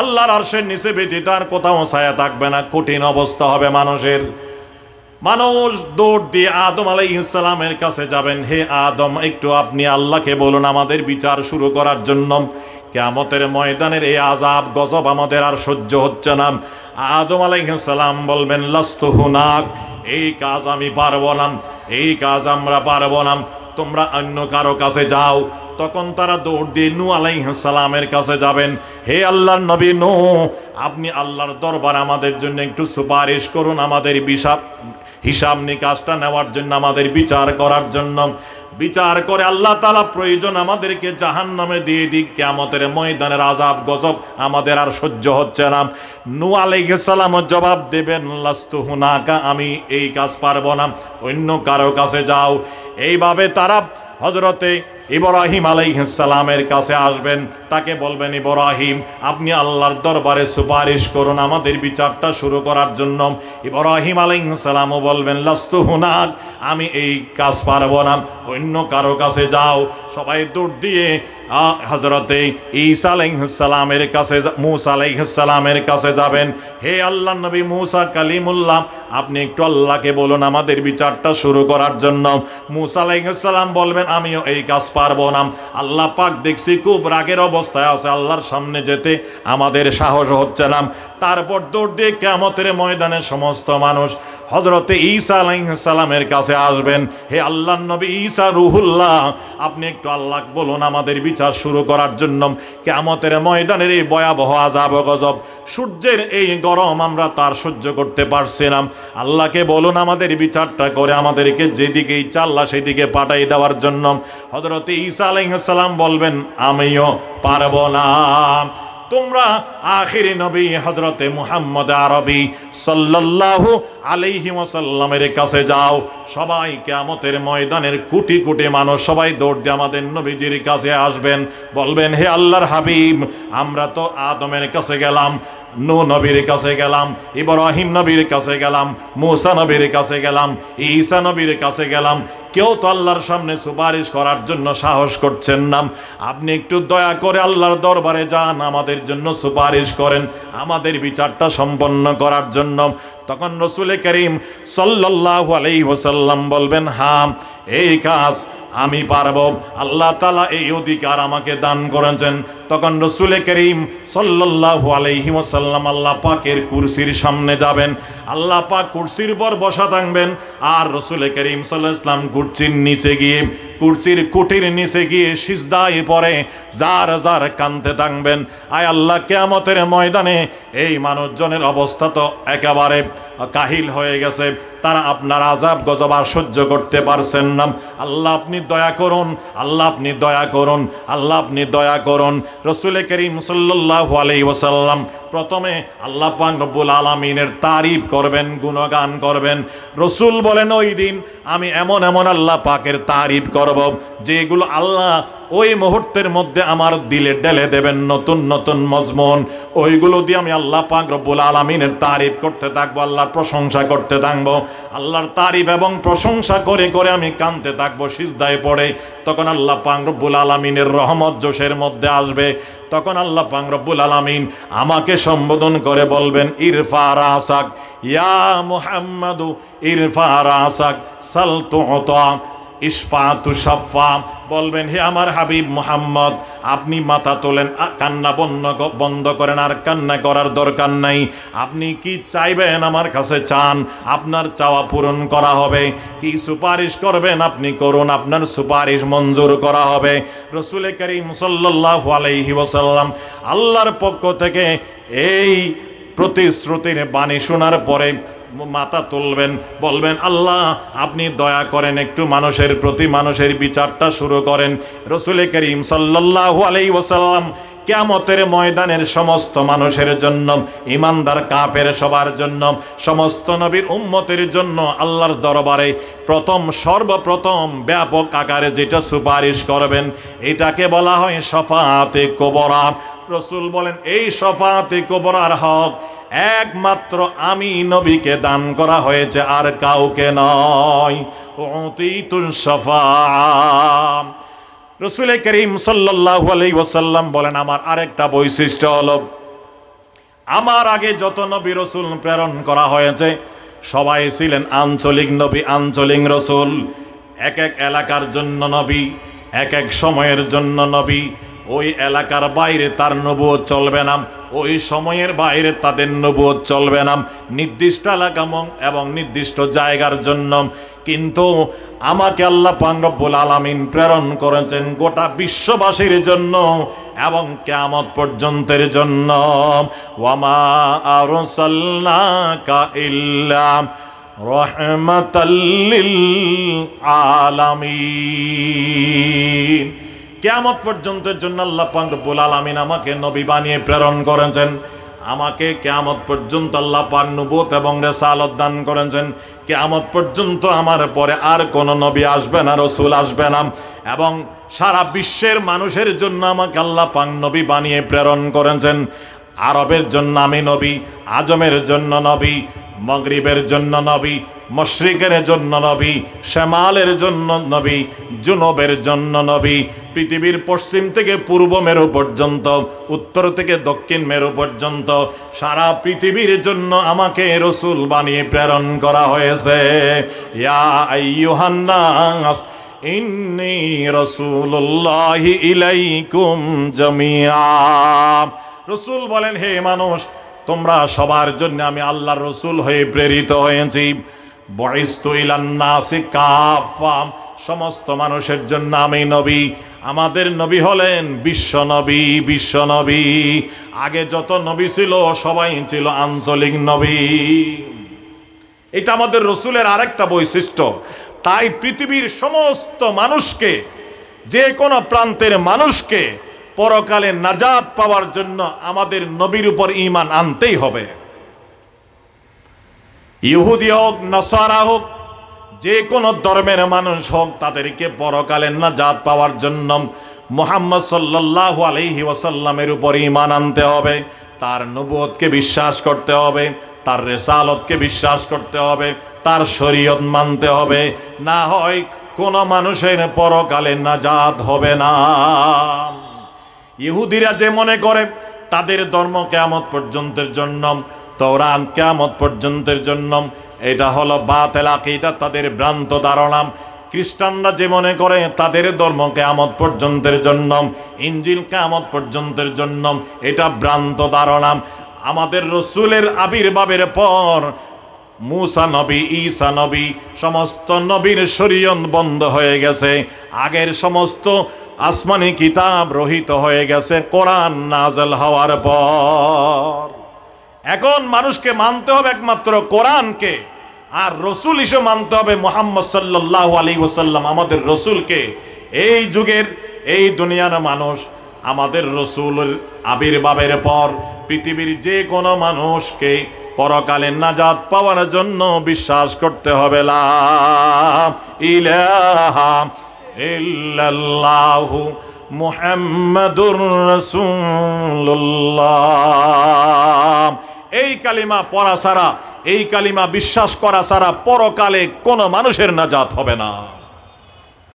আল্লাহর আরশের নিচে ব্যতীত আর কোথাও ছায়া থাকবে না। কঠিন অবস্থা হবে মানুষের। মানুষ দৌড় দিয়ে আদম আলাইহিস সালামের কাছে যাবেন, হে আদম, একটু আপনি আল্লাহকে বলুন আমাদের বিচার শুরু করার জন্য। কিয়ামতের ময়দানের এই আযাব গজব আমাদের আর সহ্য হচ্ছে না। আদম আলাইহিস সালাম বলবেন, লাস্তু হুনাক, এই কাজ আমি পারবো না, এই কাজ আমরা পারবো না, তোমরা অন্য কারো কাছে যাও। তখন তারা দৌড় দিয়ে নূহ আলাইহিস সালামের কাছে যাবেন, হে আল্লাহর নবী নূহ, আপনি আল্লাহর দরবার আমাদের জন্য একটু সুপারিশ করুন, আমাদের হিসাব নিকাশটা নেওয়ার জন্য, আমাদের বিচার করার জন্য। বিচার করে আল্লাহ তাআলা প্রয়োজন আমাদেরকে জাহান্নামে দিয়ে দিক, কিয়ামতের ময়দানের আযাব গজব আমাদের আর সহ্য হচ্ছে না। নূহ আলাইহিস সালাম জবাব দেবেন, লাস্তু হুনাকা, আমি এই কাজ পারবো না, অন্য কারো কাছে যাও। এইভাবে তারা হযরতে ইব্রাহিম আলাইহিস সালামের কাছে আসবেন, তাকে বলবেন, ইব্রাহিম, আপনি আল্লাহর দরবারে সুপারিশ করুন আমাদের বিচারটা শুরু করার জন্য। ইব্রাহিম আলাইহিস সালামও বলবেন, লাস্তু হুনাক, আমি এই কাজ পারবো না, অন্য কারো কাছে যাও। সবাই দৌড় দিয়ে হযরতে ঈসা আলাইহিস সালামের কাছে, মূসা আলাইহিস সালামের কাছে যাবেন, হে আল্লাহর নবী মূসা কালিমুল্লাহ, আপনি একটু আল্লাহকে বলুন আমাদের বিচারটা শুরু করার জন্য। মূসা আলাইহিস সালাম বলবেন, আমিও এই কাজ পারবো না। আল্লাহ পাক দেখছি খুব রাগের অবস্থায় আছে, আল্লাহর সামনে যেতে আমাদের সাহস হচ্ছে না। তারপর দৌড় দিয়ে কিয়ামতের ময়দানে সমস্ত মানুষ হযরতে ঈসা আলাইহিস সালামের কাছে আসবেন, হে আল্লাহর নবী ঈসা রূহুল্লাহ, আপনি একটু আল্লাহ বলুন আমাদের বিচার শুরু করার জন্য। কিয়ামতের ময়দানের এই ভয়াবহ আযাব গজব, সূর্যের এই গরম আমরা তার সহ্য করতে পারছি না, আল্লাহকে বলুন আমাদের বিচারটা করে আমাদেরকে যেদিকে ইচ্ছা আল্লাহ সেদিকে পাঠাই দেওয়ার জন্য। হযরতে ঈসা আলাইহিস সালাম বলবেন, আমিও পারবো না। তোমরা আখিরি নবী হযরতে মুহাম্মদ আরবি সাল্লাল্লাহু আলাইহি ওয়াসাল্লামের কাছে যাও। সবাই কিয়ামতের ময়দানের কোটি কোটি মানুষ সবাই দৌড় দিয়ে আমাদের নবীজির কাছে আসবেন, বলবেন, হে আল্লাহর হাবিব, আমরা তো আদমের কাছে গেলাম, নূহ নবীর কাছে গেলাম, ইব্রাহিম নবীর কাছে গেলাম, মূসা নবীর কাছে গেলাম, ঈসা নবীর কাছে গেলাম, কেউ তো আল্লাহর সামনে সুপারিশ করার জন্য সাহস করছেন না। আপনি একটু দয়া করে আল্লাহর দরবারে যান, আমাদের জন্য সুপারিশ করেন আমাদের বিচারটা সম্পন্ন করার জন্য। তখন রাসূল করিম সাল্লাল্লাহু আলাইহি ওয়াসাল্লাম বলবেন, হ্যাঁ, এই কাজ আমি পারবো, আল্লাহ তাআলা এই অধিকার আমাকে দান করেছেন। তখন রাসূল করিম সাল্লাল্লাহু আলাইহি ওয়াসাল্লাম আল্লাহ পাকের কুরসির সামনে যাবেন, আল্লাহ পাক কুরসির উপর বসা থাকবেন, আর রাসূল করিম সাল্লাল্লাহু আলাইহি ওয়াসাল্লাম কুরসির নিচে গিয়ে, কুরসির কুটির নিচে গিয়ে সিজদায় পড়ে জার জার কাঁদতে থাকবেন, আয় আল্লাহ, কিয়ামতের ময়দানে এই মানুষজনের অবস্থা তো একেবারে কাহিল হয়ে গেছে, তারা আপনার আযাব গজব আর সহ্য করতে পারছেন না, আল্লাহ আপনি দয়া করুন, আল্লাহ আপনি দয়া করুন, আল্লাহ আপনি দয়া করুন। রাসূল করিম সাল্লাল্লাহু আলাইহি ওয়াসাল্লাম প্রথমে আল্লাহ পাক রব্বুল আলামিনের তারিফ করবেন, গুণগান করবেন। রাসূল বলেন, ওই দিন আমি এমন এমন আল্লাহ পাকের তারিফ করব যেগুলো আল্লাহ ওই মুহূর্তের মধ্যে আমার দিলে ঢেলে দেবেন নতুন নতুন মজমুন, ওইগুলো দিয়ে আমি আল্লাহ পাক রব্বুল আলামিনের তারিফ করতে থাকবো, আল্লাহর প্রশংসা করতে থাকবো, আল্লাহর তারিফ এবং প্রশংসা করে করে আমি কাঁদতে থাকবো সিজদায় পড়ে। তখন আল্লাহ পাক রব্বুল আলামিনের রহমত জোশের মধ্যে আসবে, তখন আল্লাহ পাক রব্বুল আলামিন আমাকে সম্বোধন করে বলবেন, ইরফা রাসাক ইয়া মুহাম্মাদু, ইরফা রাসাক সাল তুতা ইশফাতু শাফা, বলবেন, হে আমার হাবিব মুহাম্মদ, আপনি মাথা তোলেন, কান্না বন্ধ করেন, আর কান্না করার দরকার নাই, আপনি কি চাইবেন আমার কাছে চান, আপনার চাওয়া পূরণ করা হবে, কি সুপারিশ করবেন আপনি করুন, আপনার সুপারিশ মঞ্জুর করা হবে। রাসূল করিম সাল্লাল্লাহু আলাইহি ওয়াসাল্লাম আল্লাহর পক্ষ থেকে এই প্রতিশ্রুতির বাণী শোনার পরে মাথা তুলবেন, বলবেন, আল্লাহ আপনি দয়া করেন, একটু মানুষের প্রতি মানুষের বিচারটা শুরু করেন। রাসূল করিম সাল্লাল্লাহু আলাইহি ওয়াসাল্লাম কিয়ামতের ময়দানের সমস্ত মানুষের জন্য, ইমানদার কাফের সবার জন্য, সমস্ত নবীর উম্মতের জন্য আল্লাহর দরবারে সর্বপ্রথম ব্যাপক আকারে যেটা সুপারিশ করবেন এটাকে বলা হয় শাফাআতে কুবরা। রাসূল বলেন, এই শাফাআতে কুবরার হক একমাত্র আমি নবীকে দান করা হয়েছে, আর কাউকে নয়। উতিতুস শাফাআ। রাসূল করিম সাল্লাল্লাহু আলাইহি ওয়াসাল্লাম বলেন, আমার আরেকটা বৈশিষ্ট্য হলো আমার আগে যত নবী রসুল প্রেরণ করা হয়েছে সবাই ছিলেন আঞ্চলিক নবী, আঞ্চলিক রসুল। এক এক এলাকার জন্য নবী, এক এক সময়ের জন্য নবী। ওই এলাকার বাইরে তার নবুয়ত চলবে না, ওই সময়ের বাইরে তাদের নবুয়ত চলবে না, নির্দিষ্ট এলাকা এবং নির্দিষ্ট জায়গার জন্য। কিন্তু আমাকে আল্লাহ পাক রব্বুল আলামিন প্রেরণ করেছেন গোটা বিশ্ববাসীর জন্য এবং কিয়ামত পর্যন্তের জন্য। ওয়ামা আরসালনাকা ইল্লা রাহমাতাল লিল আলামিন। কিয়ামত পর্যন্তের জন্য আল্লাহ পাক রব্বুল আলামিন আমাকে নবী বানিয়ে প্রেরণ করেছেন। আমাকে কিয়ামত পর্যন্ত আল্লাহ পাক নবুয়ত এবং রিসালাত দান করেছেন। কিয়ামত পর্যন্ত আমার পরে আর কোন নবী আসবে না, রাসূল আসবে না। এবং সারা বিশ্বের মানুষের জন্য আমাকে আল্লাহ পাক নবী বানিয়ে প্রেরণ করেছেন। আরবের জন্য আমি নবী, আজমের জন্য নবী, মাগরিবের জন্য নবী, মশরিকের জন্য নবী, শামালের জন্য নবী, জুনুবের জন্য নবী। পৃথিবীর পশ্চিম থেকে পূর্ব মেরু পর্যন্ত, উত্তর থেকে দক্ষিণ মেরু পর্যন্ত সারা পৃথিবীর জন্য আমাকে রাসূল বানিয়ে প্রেরণ করা হয়েছে। ইয়া আইয়ুহান নাস ইন্নী রাসূলুল্লাহি ইলাইকুম জামিআ। রাসূল বলেন, হে মানুষ, তোমরা সবার জন্য আমি আল্লাহর রাসূল হয়ে প্রেরিত হয়েছি। বুইসতু ইলান নাসি কাফা, সমস্ত মানুষের জন্য আমি নবী। আমাদের নবী হলেন বিশ্ব নবী, বিশ্ব নবী। আগে যত নবী ছিল সবাই ছিল আঞ্চলিক নবী। এটা আমাদের রাসূলের আরেকটা বৈশিষ্ট্য। তাই পৃথিবীর সমস্ত মানুষকে, যে কোনো প্রান্তের মানুষকে পরকালে নাজাত পাওয়ার জন্য আমাদের নবীর উপর ঈমান আনতেই হবে। ইহুদি হোক, নাসারা হোক, যে কোনো ধর্মের মানুষ হোক, তাদেরকে পরকালে নাজাত পাওয়ার জন্য মুহাম্মদ সাল্লাল্লাহু আলাইহি ওয়াসাল্লামের উপর ঈমান আনতে হবে। তার নবুয়তকে বিশ্বাস করতে হবে, তার রিসালাতকে বিশ্বাস করতে হবে, তার শরীয়ত মানতে হবে। না হয় কোনো মানুষের পরকালে নাজাত হবে না। ইহুদিরা যে মনে করে তাদের ধর্ম কিয়ামত পর্যন্তের জন্য, তওরাত কিয়ামত পর্যন্তের জন্য, এটা হলো বাতিল আকীদা, তাদের ভ্রান্ত ধারণা। খ্রিস্টানরা যে মনে করে তাদের ধর্ম কিয়ামত পর্যন্তের জন্য, ইনজিল কিয়ামত পর্যন্তের জন্য, এটা ভ্রান্ত ধারণা। আমাদের রাসূলের আবির্ভাবের পর মুসা নবী, ঈসা নবী, সমস্ত নবীর শরীয়ত বন্ধ হয়ে গেছে। আগের সমস্ত আসমানি কিতাব রহিত হয়ে গেছে কোরআন নাযিল হওয়ার পর। এখন মানুষকে মানতে হবে একমাত্র কোরআনকে, আর রাসূল হিসেবে মানতে হবে মুহাম্মদ সাল্লাল্লাহু আলাইহি ওয়াসাল্লাম, আমাদের রাসূলকে। এই যুগের, এই দুনিয়ার মানুষ আমাদের রাসূলের আবির্ভাবের পর পৃথিবীর যে কোনো মানুষকে পরকালে নাজাত পাওয়ার জন্য বিশ্বাস করতে হবে লা ইলাহা ইল্লাল্লাহু মুহাম্মাদুর রাসূলুল্লাহ। এই কালিমা পড়া ছাড়া, এই কালিমা বিশ্বাস করা ছাড়া পরকালে কোনো মানুষের নাজাত হবে না।